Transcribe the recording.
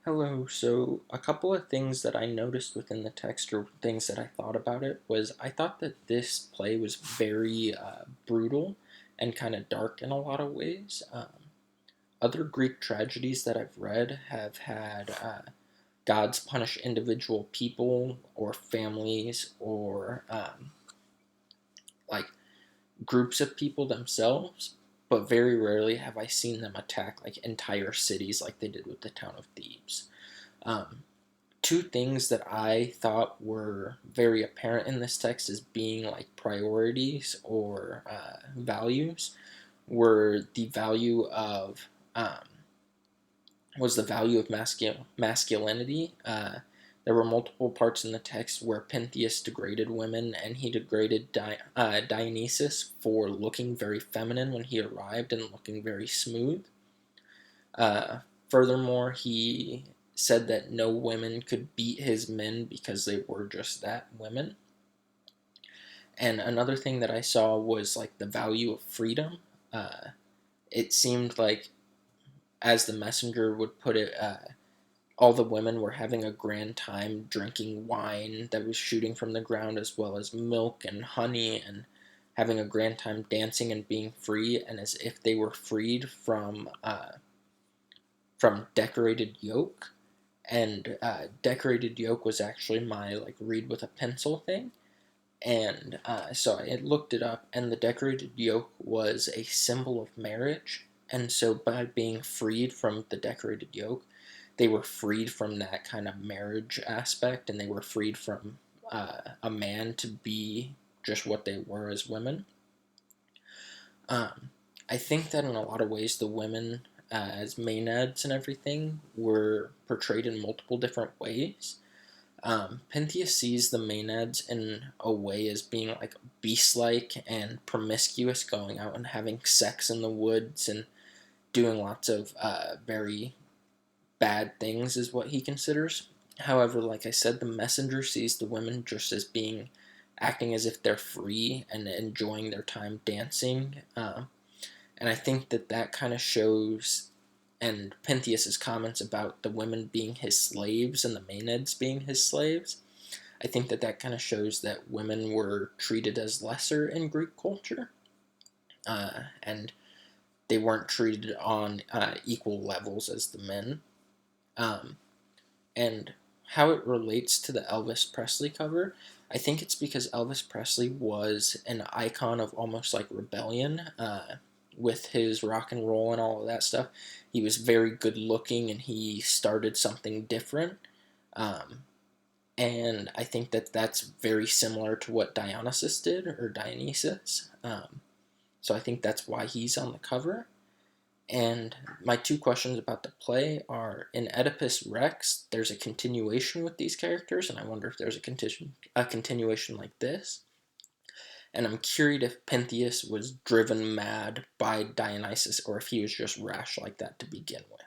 Hello. So, a couple of things that I noticed within the text, or things that I thought about it, was I thought that this play was very brutal and kind of dark in a lot of ways. Other Greek tragedies that I've read have had gods punish individual people or families or like groups of people themselves, but very rarely have I seen them attack like entire cities like they did with the town of Thebes. Um, Two things that I thought were very apparent in this text as being like priorities or values were the value of was the value of masculinity. There were multiple parts in the text where Pentheus degraded women, and he degraded Dionysus for looking very feminine when he arrived and looking very smooth. Uh, Furthermore, he said that no women could beat his men because they were just that, women. And another thing that I saw was like the value of freedom. Uh, it seemed like, as the messenger would put it, all the women were having a grand time drinking wine that was shooting from the ground, as well as milk and honey, and having a grand time dancing and being free, and as if they were freed from decorated yoke. And decorated yoke was actually my like read with a pencil thing, and so I looked it up, and the decorated yoke was a symbol of marriage. And so by being freed from the decorated yoke, they were freed from that kind of marriage aspect, and they were freed from a man to be just what they were as women. Um, I think that in a lot of ways, the women as maenads and everything were portrayed in multiple different ways. Pentheus sees the maenads in a way as being like beast-like and promiscuous, going out and having sex in the woods and doing lots of very bad things, is what he considers. However, like I said, the messenger sees the women just as being acting as if they're free and enjoying their time dancing. And I think that that kind of shows, and Pentheus's comments about the women being his slaves and the maenads being his slaves, I think that that kind of shows that women were treated as lesser in Greek culture, and they weren't treated on equal levels as the men. Um, and how it relates to the Elvis Presley cover, I think it's because Elvis Presley was an icon of almost like rebellion with his rock and roll and all of that stuff. He was very good looking and he started something different. Um, and I think that that's very similar to what Dionysus did, or Dionysus. So I think that's why he's on the cover. And my two questions about the play are: in Oedipus Rex, there's a continuation with these characters, and I wonder if there's a continuation like this. And I'm curious if Pentheus was driven mad by Dionysus or if he was just rash like that to begin with.